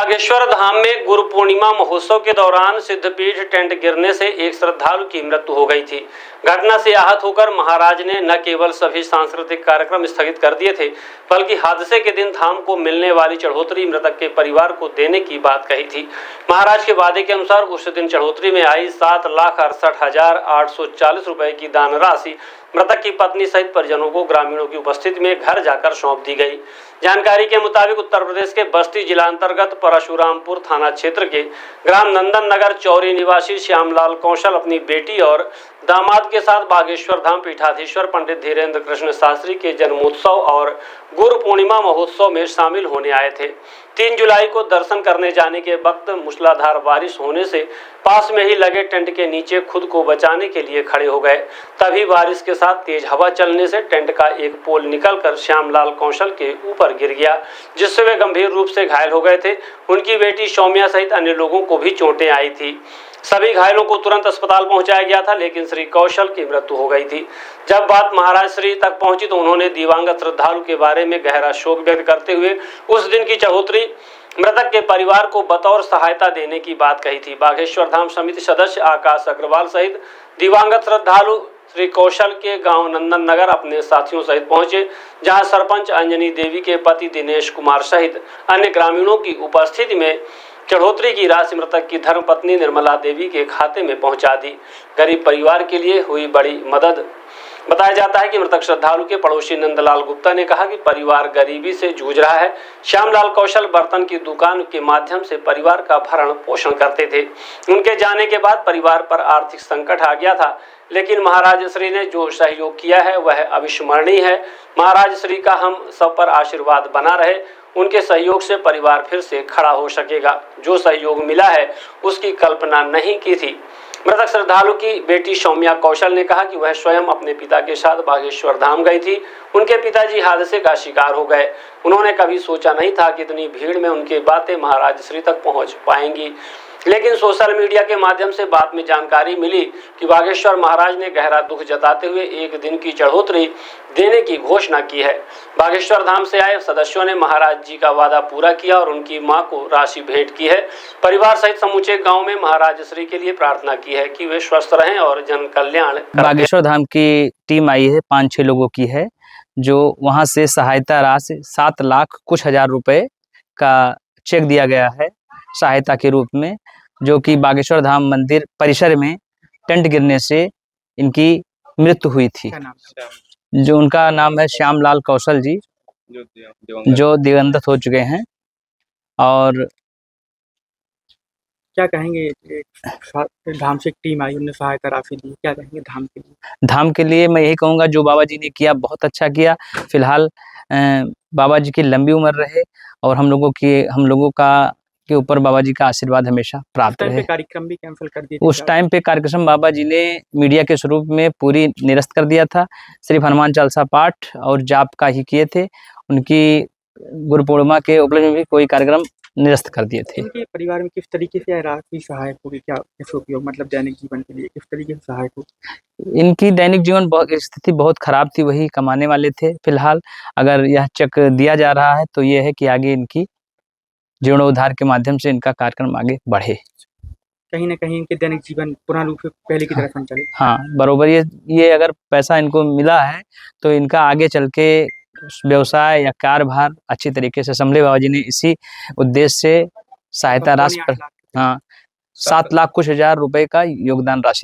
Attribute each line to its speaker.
Speaker 1: बागेश्वर धाम में गुरु पूर्णिमा महोत्सव के दौरान सिद्धपीठ टेंट गिरने से एक श्रद्धालु की मृत्यु हो गई थी। घटना से आहत होकर महाराज ने न केवल सभी सांस्कृतिक कार्यक्रम स्थगित कर दिए थे, बल्कि हादसे के दिन धाम को मिलने वाली चढ़ोतरी मृतक के परिवार को देने की बात कही थी। महाराज के वादे के अनुसार उस दिन चढ़ोतरी में आई 7,68,840 रुपए की दान राशि मृतक की पत्नी सहित परिजनों को ग्रामीणों की उपस्थिति में घर जाकर सौंप दी गई। जानकारी के मुताबिक उत्तर प्रदेश के बस्ती जिला अंतर्गत परशुरामपुर थाना क्षेत्र के ग्राम नंदन नगर चौरी निवासी श्यामलाल कौशल अपनी बेटी और दामाद के साथ बागेश्वर धाम पीठाधीश्वर पंडित धीरेन्द्र कृष्ण शास्त्री के जन्मोत्सव और गुरु पूर्णिमा महोत्सव में शामिल होने आए थे। 3 जुलाई को दर्शन करने जाने के वक्त मूसलाधार बारिश होने से पास में ही लगे टेंट के नीचे खुद को बचाने के लिए खड़े हो गए। तभी बारिश के साथ तेज हवा चलने से टेंट का एक पोल निकलकर श्यामलाल कौशल के ऊपर गिर गया, जिससे वे गंभीर रूप से घायल हो गए थे। उनकी बेटी सौम्या सहित अन्य लोगों को भी चोटें आई थी। सभी घायलों को तुरंत अस्पताल पहुंचाया गया था, लेकिन श्री कौशल की मृत्यु हो गई थी। जब बात महाराज श्री तक पहुंची तो उन्होंने दिवंगत श्रद्धालु के बारे में गहरा शोक व्यक्त करते हुए उस दिन की चढ़ोतरी मृतक के परिवार को बतौर सहायता देने की बात कही थी। बागेश्वर धाम समिति सदस्य आकाश अग्रवाल सहित दिवंगत श्रद्धालु श्री कौशल के गांव नंदन नगर अपने साथियों सहित पहुंचे, जहां सरपंच अंजनी देवी के पति दिनेश कुमार सहित अन्य ग्रामीणों की उपस्थिति में चढ़ोतरी की राशि मृतक की धर्मपत्नी निर्मला देवी के खाते में पहुंचा दी। गरीब परिवार के लिए हुई बड़ी मदद। बताया जाता है कि मृतक श्रद्धालु के पड़ोसी नंदलाल गुप्ता ने कहा कि परिवार गरीबी से जूझ रहा है। श्यामलाल कौशल बर्तन की दुकान के माध्यम से परिवार का भरण पोषण करते थे। उनके जाने के बाद परिवार पर आर्थिक संकट आ गया था, लेकिन महाराज श्री ने जो सहयोग किया है वह अविस्मरणीय है। महाराज श्री का हम सब पर आशीर्वाद बना रहे। उनके सहयोग से परिवार फिर से खड़ा हो सकेगा। जो सहयोग मिला है उसकी कल्पना नहीं की थी। मृतक श्रद्धालु की बेटी सौम्या कौशल ने कहा कि वह स्वयं अपने पिता के साथ बागेश्वर धाम गई थी। उनके पिताजी हादसे का शिकार हो गए। उन्होंने कभी सोचा नहीं था कि इतनी भीड़ में उनकी बातें महाराज श्री तक पहुंच पाएंगी, लेकिन सोशल मीडिया के माध्यम से बाद में जानकारी मिली कि बागेश्वर महाराज ने गहरा दुख जताते हुए एक दिन की चढ़ोतरी देने की घोषणा की है। बागेश्वर धाम से आए सदस्यों ने महाराज जी का वादा पूरा किया और उनकी मां को राशि भेंट की है। परिवार सहित समूचे गांव में महाराज श्री के लिए प्रार्थना की है कि वे स्वस्थ रहें और जन कल्याण।
Speaker 2: बागेश्वर धाम की टीम आई है, 5-6 लोगों की है, जो वहां से सहायता राशि 7 लाख कुछ हजार रुपए का चेक दिया गया है सहायता के रूप में, जो कि बागेश्वर धाम मंदिर परिसर में टेंट गिरने से इनकी मृत्यु हुई थी। जो उनका नाम है श्यामलाल कौशल जी, जो दिवंगत हो चुके हैं। और
Speaker 3: क्या कहेंगे, धाम से एक टीम आई, उन्होंने सहायता राशि दी, क्या कहेंगे धाम के लिए?
Speaker 2: धाम के लिए मैं यही कहूँगा, जो बाबा जी ने किया बहुत अच्छा किया। फिलहाल बाबा जी की लंबी उम्र रहे और हम लोगों के ऊपर बाबा जी का आशीर्वाद हमेशा प्राप्त रहे।
Speaker 3: कार्यक्रम भी कैंसिल कर दिए
Speaker 2: उस टाइम पे कार्यक्रम बाबा जी ने मीडिया के स्वरूप में पूरी निरस्त कर दिया था। सिर्फ हनुमान चालीसा पाठ और जाप का ही किए थे। उनकी गुरु पूर्णिमा के उपलक्ष्य में भी कोई कार्यक्रम निरस्त कर दिए थे।
Speaker 3: इनके परिवार में किस तरीके से राशि सहायक होगी, क्या कैसे उपयोग, मतलब दैनिक जीवन के लिए किस तरीके से सहायक होगी?
Speaker 2: इनकी दैनिक जीवन स्थिति बहुत खराब थी, वही कमाने वाले थे। फिलहाल अगर यह चेक दिया जा रहा है तो ये है कि आगे इनकी जीर्णोद्धार के माध्यम से इनका कार्यक्रम आगे बढ़े।
Speaker 3: कहीं ना कहीं इनके दैनिक जीवन पूर्ण रूप से पहले की तरह संचालित।
Speaker 2: हाँ, बरोबर। ये अगर पैसा इनको मिला है तो इनका आगे चल के व्यवसाय या कार्यभार अच्छी तरीके से संभले। बाबा जी ने इसी उद्देश्य से सहायता राशि पर 7 लाख कुछ हजार रुपए का योगदान राशि